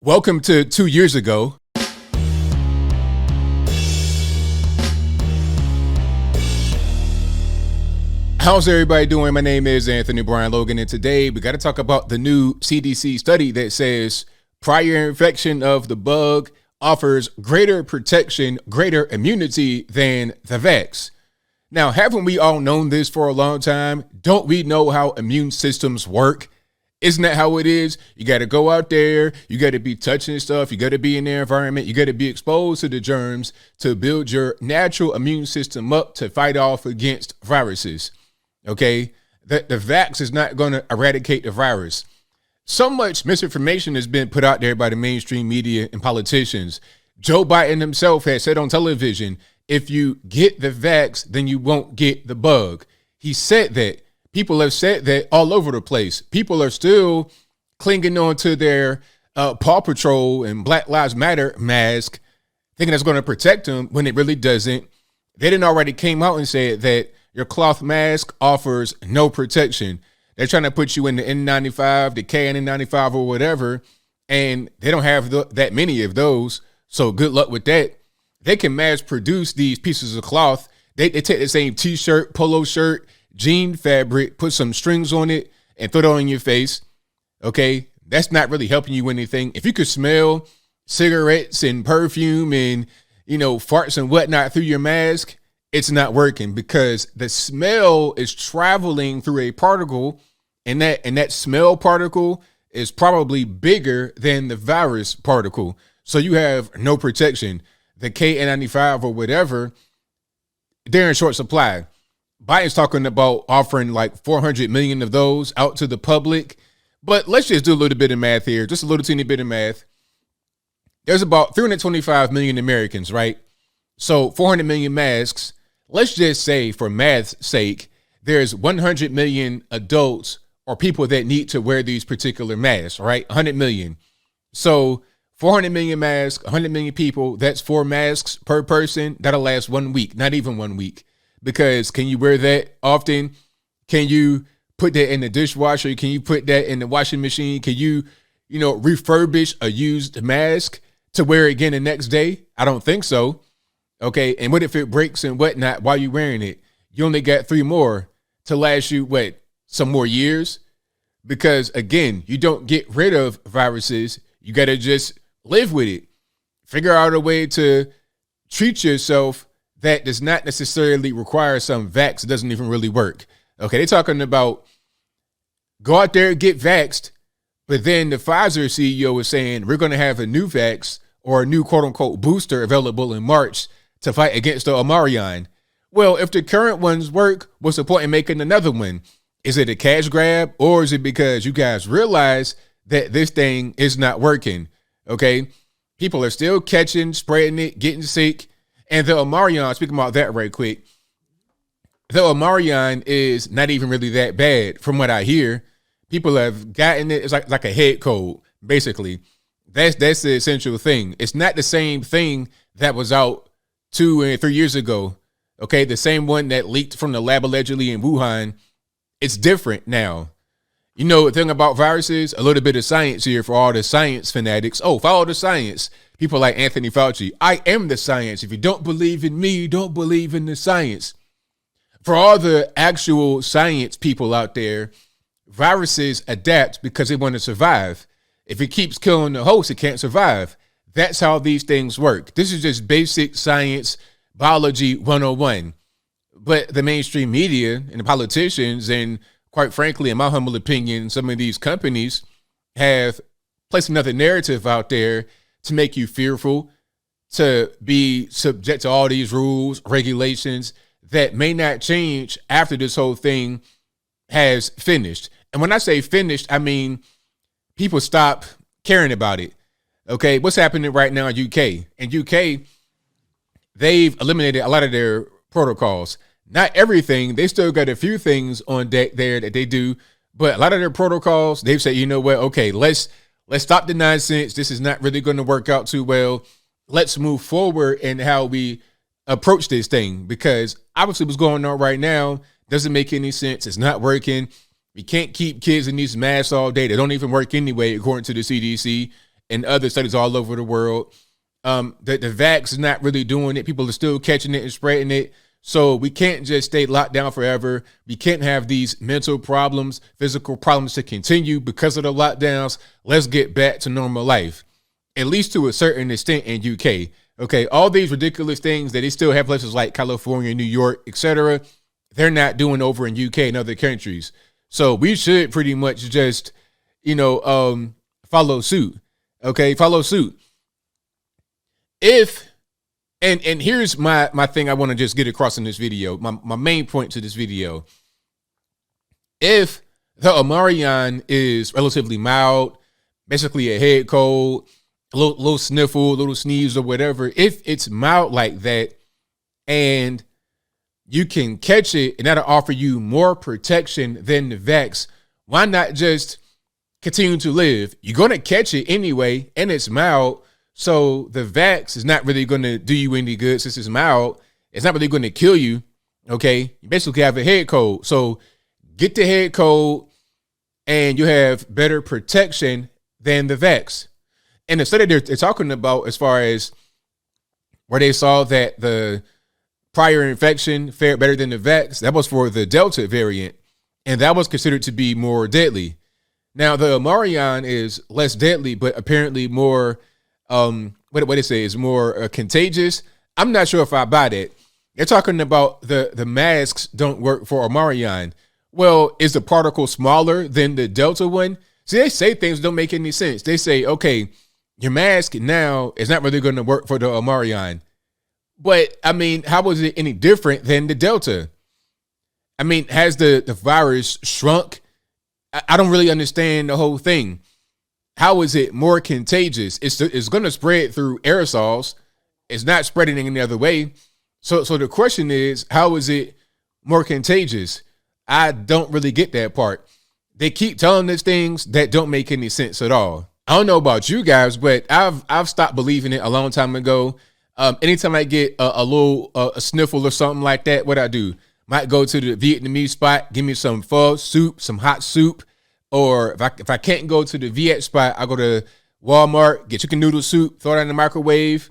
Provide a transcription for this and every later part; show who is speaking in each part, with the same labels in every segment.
Speaker 1: Welcome to 2 years ago. How's everybody doing? My name is Anthony Brian Logan, and today we got to talk about the new CDC study that says prior infection of the bug offers greater protection, greater immunity than the vax. Now, haven't we all known this for a long time? Don't we know how immune systems work? Isn't that how it is? You got to go out there. You got to be touching stuff. You got to be in their environment. You got to be exposed to the germs to build your natural immune system up to fight off against viruses. Okay? The vax is not going to eradicate the virus. So much misinformation has been put out there by the mainstream media and politicians. Joe Biden himself has said on television, if you get the vax, then you won't get the bug. He said that. People have said that all over the place. People are still clinging on to their Paw Patrol and Black Lives Matter mask, thinking that's going to protect them when it really doesn't. They didn't already came out and said that your cloth mask offers no protection. They're trying to put you in the N95, the KN95 or whatever, and they don't have that many of those. So good luck with that. They can mass produce these pieces of cloth. They take the same t-shirt, polo shirt, jean fabric, put some strings on it and throw it on your face. Okay. That's not really helping you anything. If you could smell cigarettes and perfume and, farts and whatnot through your mask, it's not working because the smell is traveling through a particle and that smell particle is probably bigger than the virus particle. So you have no protection. The KN95 or whatever, they're in short supply. Biden's talking about offering like 400 million of those out to the public. But let's just do a little bit of math here, just a little teeny bit of math. There's about 325 million Americans, right? So 400 million masks. Let's just say for math's sake, there's 100 million adults or people that need to wear these particular masks, right? 100 million. So 400 million masks, 100 million people, that's 4 masks per person. That'll last 1 week, not even 1 week. Because can you wear that often? Can you put that in the dishwasher? Can you put that in the washing machine? Can you, refurbish a used mask to wear again the next day? I don't think so. Okay. And what if it breaks and whatnot while you're wearing it? You only got 3 more to last you, some more years? Because again, you don't get rid of viruses. You got to just live with it. Figure out a way to treat yourself that does not necessarily require some vax. It doesn't even really work. Okay, they're talking about go out there, get vaxxed, but then the Pfizer CEO is saying we're going to have a new vax or a new quote unquote booster available in March to fight against the Omicron. Well, if the current ones work, what's the point in making another one? Is it a cash grab or is it because you guys realize that this thing is not working? Okay, people are still catching, spreading it, getting sick. And the Omicron, speaking about that right quick, the Omicron is not even really that bad from what I hear. People have gotten it. It's like a head cold, basically. That's the essential thing. It's not the same thing that was out 2 and 3 years ago. Okay, the same one that leaked from the lab allegedly in Wuhan. It's different now. The thing about viruses, a little bit of science here for all the science fanatics. Oh, follow the science. People like Anthony Fauci. I am the science. If you don't believe in me, you don't believe in the science. For all the actual science people out there, viruses adapt because they want to survive. If it keeps killing the host, it can't survive. That's how these things work. This is just basic science, biology 101. But the mainstream media and the politicians and quite frankly, in my humble opinion, some of these companies have placed another narrative out there to make you fearful, to be subject to all these rules, regulations that may not change after this whole thing has finished. And when I say finished, I mean people stop caring about it. Okay, what's happening right now in UK? In UK, they've eliminated a lot of their protocols. Not everything. They still got a few things on deck there that they do, but a lot of their protocols, they've said, okay, let's stop the nonsense. This is not really going to work out too well. Let's move forward in how we approach this thing, because obviously what's going on right now doesn't make any sense. It's not working. We can't keep kids in these masks all day. They don't even work anyway, according to the CDC. and other studies all over the world. That the vax is not really doing it. People are still catching it and spreading it. So we can't just stay locked down forever. We can't have these mental problems, physical problems to continue because of the lockdowns. Let's get back to normal life, at least to a certain extent in UK. Okay, all these ridiculous things that they still have places like California, New York, etc., they're not doing over in UK and other countries. So we should pretty much just, follow suit. Okay, follow suit. If and here's my thing I want to just get across in this video. My main point to this video. If the Omarion is relatively mild, basically a head cold, a little sniffle, a little sneeze or whatever, if it's mild like that and you can catch it and that'll offer you more protection than the vax, why not just continue to live? You're going to catch it anyway and it's mild. So the vax is not really going to do you any good since it's mild. It's not really going to kill you, okay? You basically have a head cold. So get the head cold and you have better protection than the vax. And the study they're talking about as far as where they saw that the prior infection fared better than the vax, that was for the Delta variant. And that was considered to be more deadly. Now, the Omarion is less deadly, but apparently more what they say is more contagious. I'm not sure if I buy that. They're talking about the masks don't work for Omarion. Well, is the particle smaller than the Delta one? See, they say things don't make any sense. They say, okay, your mask now is not really going to work for the Omarion. But I mean, how was it any different than the Delta? I mean, has the virus shrunk? I don't really understand the whole thing. How is it more contagious? It's going to spread through aerosols. It's not spreading any other way. So the question is, how is it more contagious? I don't really get that part. They keep telling us things that don't make any sense at all. I don't know about you guys, but I've stopped believing it a long time ago. Anytime I get a little sniffle or something like that, what I do? Might go to the Vietnamese spot, give me some pho soup, some hot soup. Or if I can't go to the Viet spot, I go to Walmart, get chicken noodle soup, throw it in the microwave,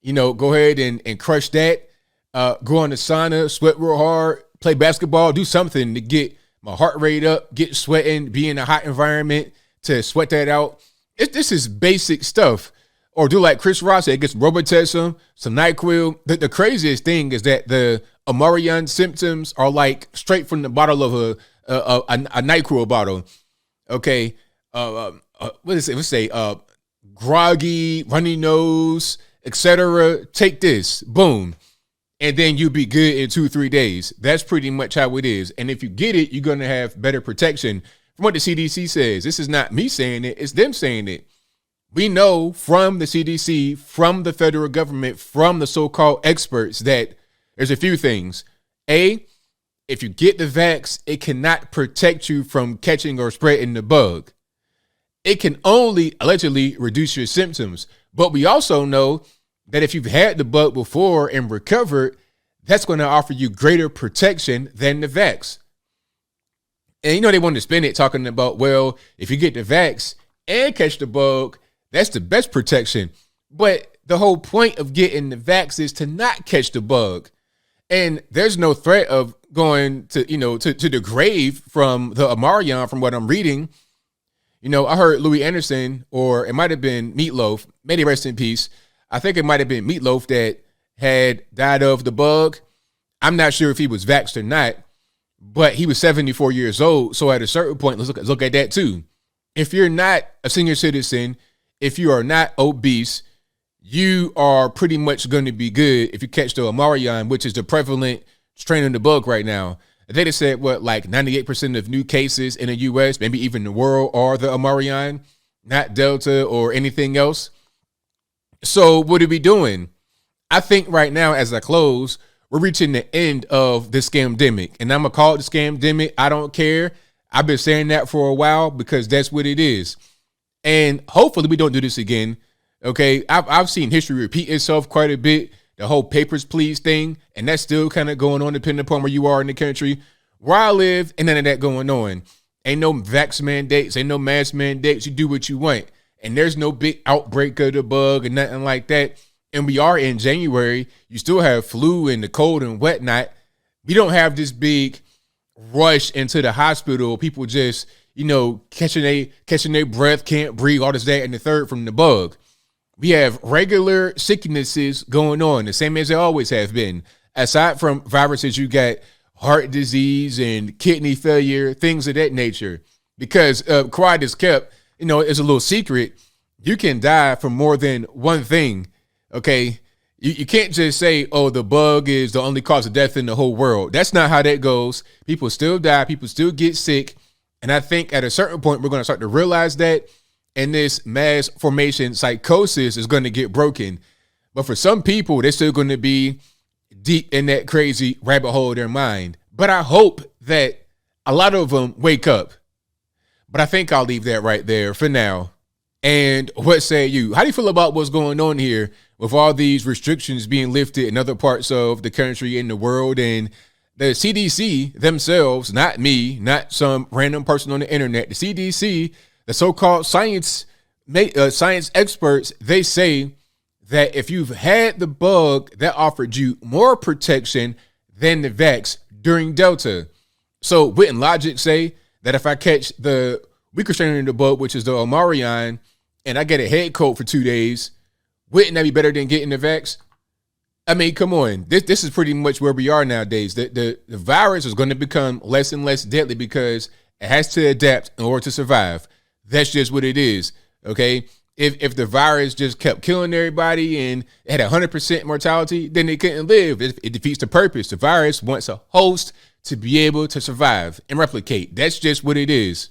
Speaker 1: go ahead and crush that, go in the sauna, sweat real hard, play basketball, do something to get my heart rate up, get sweating, be in a hot environment to sweat that out. This is basic stuff. Or do like Chris Ross said, get some Robitussin, some NyQuil. The craziest thing is that the Omarion symptoms are like straight from the bottle of a NyQuil bottle. Okay, what is it? Let's say groggy, runny nose, etc. Take this, boom, and then you'll be good in 2-3 days. That's pretty much how it is. And if you get it, you're going to have better protection. From what the CDC says, this is not me saying it, it's them saying it. We know from the CDC, from the federal government, from the so-called experts that there's a few things. A, if you get the vax, it cannot protect you from catching or spreading the bug. It can only allegedly reduce your symptoms. But we also know that if you've had the bug before and recovered, that's going to offer you greater protection than the vax. And they want to spin it talking about, well, if you get the vax and catch the bug, that's the best protection. But the whole point of getting the vax is to not catch the bug. And there's no threat of going to the grave from the Omarion, from what I'm reading. I heard Louis Anderson, or it might have been Meatloaf, may he rest in peace. I think it might have been Meatloaf that had died of the bug. I'm not sure if he was vaxxed or not, but he was 74 years old. So at a certain point, let's look at that too. If you're not a senior citizen, if you are not obese, you are pretty much going to be good if you catch the Omarion, which is the prevalent strain of the bug right now. The data said like 98% of new cases in the US, maybe even the world, are the Omarion, not Delta or anything else. So what are we doing? I think right now, as I close, we're reaching the end of the scamdemic, and I'm gonna call it the scamdemic. I don't care. I've been saying that for a while because that's what it is. And hopefully we don't do this again. Okay, I've seen history repeat itself quite a bit. The whole papers, please thing, and that's still kind of going on depending upon where you are in the country. Where I live, ain't none of that going on. Ain't no vax mandates, ain't no mask mandates. You do what you want. and there's no big outbreak of the bug or nothing like that, and we are in January, you still have flu and the cold and whatnot. We don't have this big rush into the hospital. People just, catching their breath, can't breathe, all this, that, and the third from the bug. We have regular sicknesses going on, the same as they always have been. Aside from viruses, you got heart disease and kidney failure, things of that nature. Because quiet is kept, it's a little secret. You can die from more than one thing, okay? You can't just say, oh, the bug is the only cause of death in the whole world. That's not how that goes. People still die. People still get sick. And I think at a certain point, we're going to start to realize that, and this mass formation psychosis is going to get broken. But for some people, they're still going to be deep in that crazy rabbit hole of their mind. But I hope that a lot of them wake up. But I think I'll leave that right there for now. And what say you? How do you feel about what's going on here with all these restrictions being lifted in other parts of the country and the world, and the CDC themselves, not me, not some random person on the internet, the CDC, the so-called science experts, they say that if you've had the bug, that offered you more protection than the vax during Delta. So wouldn't logic say that if I catch the weaker strain of the bug, which is the Omarion, and I get a head cold for 2 days, wouldn't that be better than getting the vax? I mean, come on. This is pretty much where we are nowadays. The virus is going to become less and less deadly because it has to adapt in order to survive. That's just what it is, okay? If the virus just kept killing everybody and it had 100% mortality, then it couldn't live. It defeats the purpose. The virus wants a host to be able to survive and replicate. That's just what it is.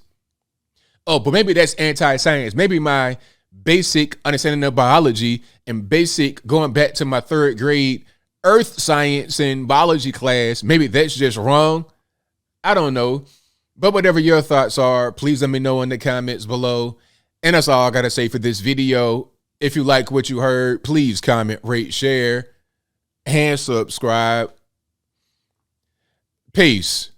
Speaker 1: Oh, but maybe that's anti-science. Maybe my basic understanding of biology and basic going back to my 3rd grade earth science and biology class, maybe that's just wrong. I don't know. But whatever your thoughts are, please let me know in the comments below. And that's all I got to say for this video. If you like what you heard, please comment, rate, share, and subscribe. Peace.